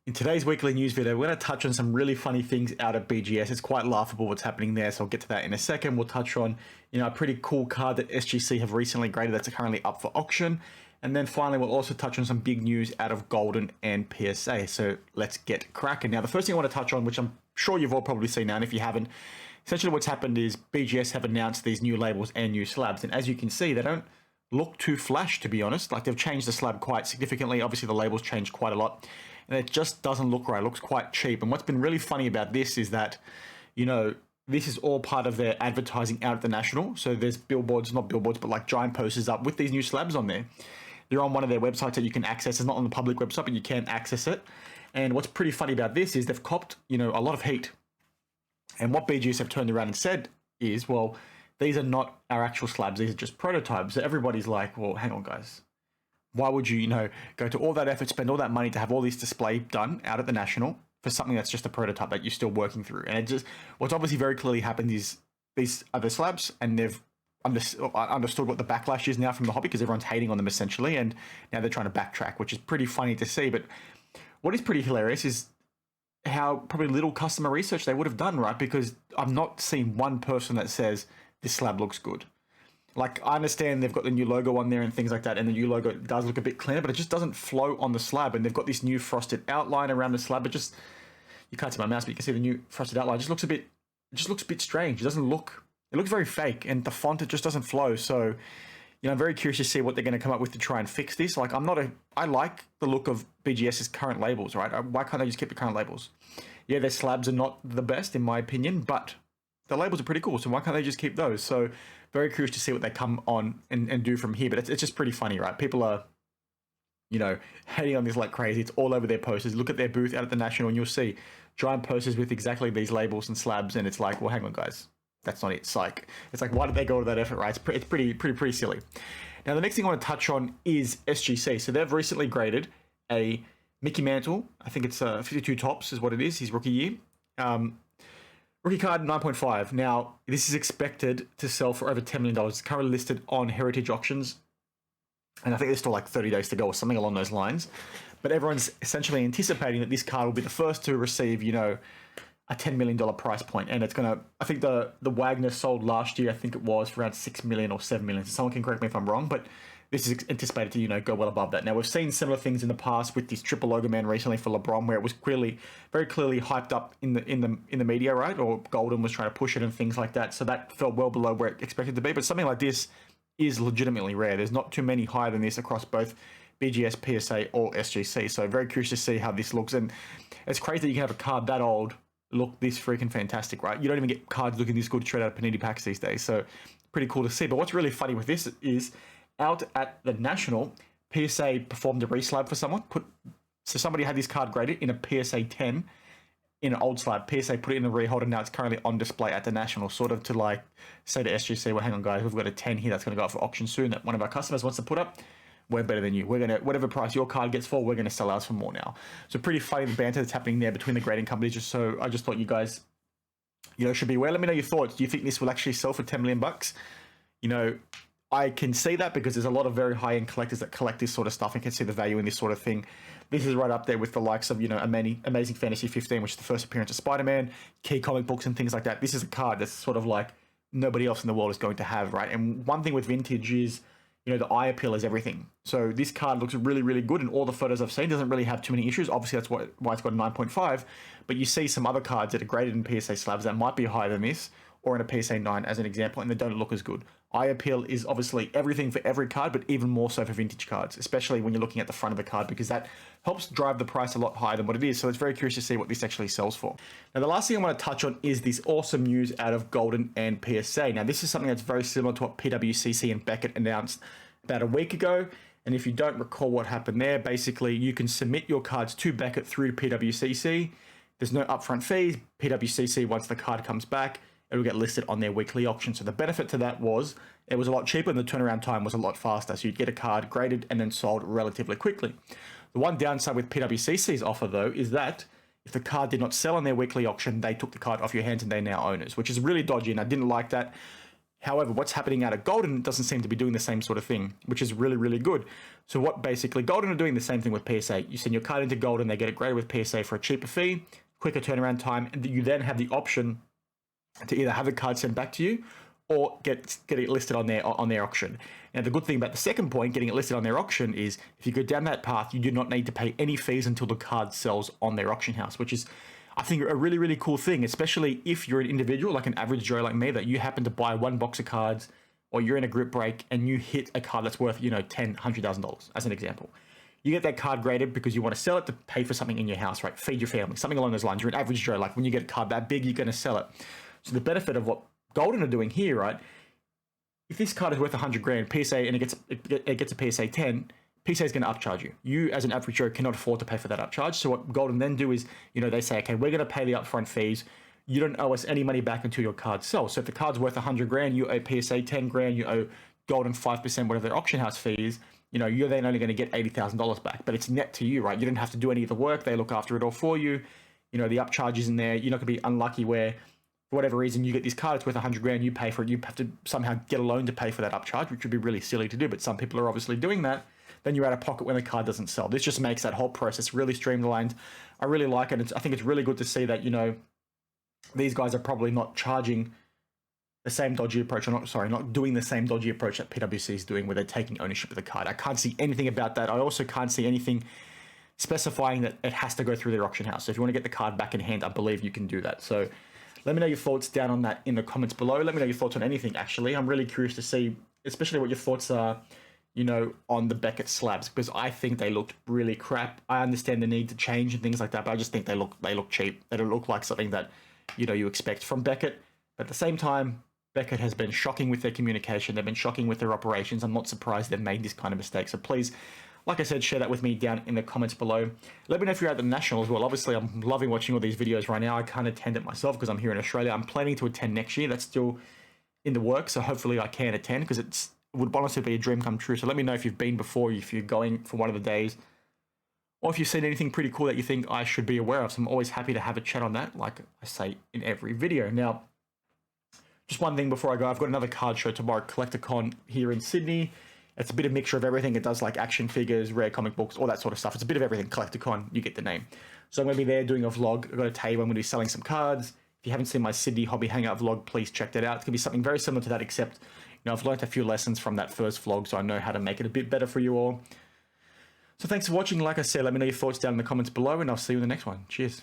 In today's weekly news video, we're going to touch on some really funny things out of BGS. It's quite laughable what's happening there, so I'll get to that in a second. We'll touch on, a pretty cool card that SGC have recently graded that's currently up for auction. And then finally, we'll also touch on some big news out of Goldin and PSA. So let's get cracking. Now, the first thing I want to touch on, which I'm sure you've all probably seen now, and if you haven't, essentially what's happened is BGS have announced these new labels and new slabs. And as you can see, they don't look too flash, to be honest. Like, they've changed the slab quite significantly. Obviously, the labels changed quite a lot. And it just doesn't look right. It looks quite cheap. And what's been really funny about this is that, this is all part of their advertising out at the National. So there's billboards, not billboards, but like giant posters up with these new slabs on there. They're on one of their websites that you can access. It's not on the public website, but you can access it. And what's pretty funny about this is they've copped, a lot of heat. And what BGS have turned around and said is, well, these are not our actual slabs. These are just prototypes. So everybody's like, well, hang on, guys. Why would you, go to all that effort, spend all that money to have all this display done out at the National for something that's just a prototype that you're still working through? And what's obviously very clearly happened is these are the slabs, and they've understood what the backlash is now from the hobby, because everyone's hating on them essentially, and now they're trying to backtrack, which is pretty funny to see. But what is pretty hilarious is how probably little customer research they would have done, right? Because I've not seen one person that says this slab looks good. Like, I understand they've got the new logo on there and things like that, and the new logo does look a bit cleaner, but it just doesn't flow on the slab. And they've got this new frosted outline around the slab. You can't see my mouse, but you can see the new frosted outline. It just looks a bit strange. It looks very fake, and the font, it just doesn't flow. So, I'm very curious to see what they're going to come up with to try and fix this. Like, I like the look of BGS's current labels, right? Why can't they just keep the current labels? Yeah, their slabs are not the best, in my opinion, but the labels are pretty cool. So why can't they just keep those? So very curious to see what they come on and do from here. But it's just pretty funny, right? People are, hating on this like crazy. It's all over their posters. Look at their booth out at the National, and you'll see giant posters with exactly these labels and slabs. And it's like, well, hang on, guys. That's not it. Psych. It's like, why did they go to that effort, right? It's pretty silly. Now, the next thing I want to touch on is SGC. So they've recently graded a Mickey Mantle. I think it's 52 tops is what it is, his rookie year. Rookie card, 9.5. Now, this is expected to sell for over $10 million. It's currently listed on Heritage Auctions, and I think there's still like 30 days to go or something along those lines. But everyone's essentially anticipating that this card will be the first to receive, a $10 million price point. And it's going to, I think the Wagner sold last year, I think it was for around 6 million or 7 million. So someone can correct me if I'm wrong, but this is anticipated to, go well above that. Now, we've seen similar things in the past with this triple logo man recently for LeBron, where it was very clearly hyped up in the media, right? Or Goldin was trying to push it and things like that. So that fell well below where it expected to be. But something like this is legitimately rare. There's not too many higher than this across both BGS, PSA, or SGC. So very curious to see how this looks. And it's crazy that you can have a card that old look this freaking fantastic, right? You don't even get cards looking this good straight out of Panini packs these days. So pretty cool to see. But what's really funny with this is, out at the National, PSA performed a reslab for someone. So somebody had this card graded in a PSA 10 in an old slab. PSA put it in the rehold, and now it's currently on display at the National, sort of to like say to SGC, well, hang on, guys, we've got a 10 here that's going to go up for auction soon that one of our customers wants to put up. We're better than you. We're going to, whatever price your card gets for, we're going to sell ours for more now. So pretty funny the banter that's happening there between the grading companies. I just thought you guys, should be aware. Let me know your thoughts. Do you think this will actually sell for $10 million? I can see that because there's a lot of very high-end collectors that collect this sort of stuff and can see the value in this sort of thing. This is right up there with the likes of, Amazing Fantasy 15, which is the first appearance of Spider-Man, key comic books and things like that. This is a card that's sort of like nobody else in the world is going to have, right? And one thing with vintage is, the eye appeal is everything. So this card looks really, really good, and all the photos I've seen doesn't really have too many issues. Obviously, that's why it's got a 9.5, but you see some other cards that are graded in PSA slabs that might be higher than this, or in a PSA 9 as an example, and they don't look as good. Eye appeal is obviously everything for every card, but even more so for vintage cards, especially when you're looking at the front of the card, because that helps drive the price a lot higher than what it is. So it's very curious to see what this actually sells for. Now, the last thing I want to touch on is this awesome news out of Goldin and PSA. Now, this is something that's very similar to what PWCC and Beckett announced about a week ago. And if you don't recall what happened there, basically you can submit your cards to Beckett through PWCC. There's no upfront fees. PWCC, once the card comes back, it will get listed on their weekly auction. So the benefit to that was it was a lot cheaper and the turnaround time was a lot faster. So you'd get a card graded and then sold relatively quickly. The one downside with PWCC's offer, though, is that if the card did not sell on their weekly auction, they took the card off your hands and they're now owners, which is really dodgy, and I didn't like that. However, what's happening out of Goldin doesn't seem to be doing the same sort of thing, which is really, really good. So what basically, Goldin are doing the same thing with PSA. You send your card into Goldin, they get it graded with PSA for a cheaper fee, quicker turnaround time, and you then have the option to either have a card sent back to you or get it listed on their auction. Now, the good thing about the second point, getting it listed on their auction, is if you go down that path, you do not need to pay any fees until the card sells on their auction house, which is, I think, a really, really cool thing, especially if you're an individual, like an average Joe like me, that you happen to buy one box of cards, or you're in a group break and you hit a card that's worth, $10,000, $100,000, as an example. You get that card graded because you want to sell it to pay for something in your house, right? Feed your family, something along those lines. You're an average Joe, like when you get a card that big, you're going to sell it. So the benefit of what Goldin are doing here, right? If this card is worth 100 grand PSA and it gets a PSA 10, PSA is going to upcharge you. You, as an average Joe, cannot afford to pay for that upcharge. So what Goldin then do is, they say, okay, we're going to pay the upfront fees. You don't owe us any money back until your card sells. So if the card's worth 100 grand, you owe PSA 10 grand, you owe Goldin 5%, whatever their auction house fee is, you're then only going to get $80,000 back. But it's net to you, right? You don't have to do any of the work. They look after it all for you. The upcharge is in there. You're not going to be unlucky where, for whatever reason, you get this card, it's worth 100 grand, you pay for it. You have to somehow get a loan to pay for that upcharge, which would be really silly to do. But some people are obviously doing that. Then you're out of pocket when the card doesn't sell. This just makes that whole process really streamlined. I really like it. I think it's really good to see that, these guys are probably not charging the same dodgy approach, or not doing the same dodgy approach that PwC is doing, where they're taking ownership of the card. I can't see anything about that. I also can't see anything specifying that it has to go through their auction house. So if you want to get the card back in hand, I believe you can do that. So let me know your thoughts down on that in the comments below. Let me know your thoughts on anything, actually. I'm really curious to see, especially what your thoughts are, on the Beckett slabs, because I think they looked really crap. I understand the need to change and things like that, but I just think they look cheap. They don't look like something that, you expect from Beckett. But at the same time, Beckett has been shocking with their communication. They've been shocking with their operations. I'm not surprised they've made this kind of mistake. So please, like I said, share that with me down in the comments below. Let me know if you're at the National as well. Obviously, I'm loving watching all these videos right now. I can't attend it myself because I'm here in Australia. I'm planning to attend next year. That's still in the works, so hopefully I can attend, because it would honestly be a dream come true. So let me know if you've been before, if you're going for one of the days, or if you've seen anything pretty cool that you think I should be aware of. So I'm always happy to have a chat on that, like I say in every video. Now, just one thing before I go, I've got another card show tomorrow, CollectorCon here in Sydney. It's a bit of mixture of everything. It does like action figures, rare comic books, all that sort of stuff. It's a bit of everything. CollectorCon, you get the name. So I'm going to be there doing a vlog. I've got to tell you, I'm going to be selling some cards. If you haven't seen my Sydney Hobby Hangout vlog, please check that out. It's going to be something very similar to that, except, I've learned a few lessons from that first vlog, so I know how to make it a bit better for you all. So thanks for watching. Like I said, let me know your thoughts down in the comments below, and I'll see you in the next one. Cheers.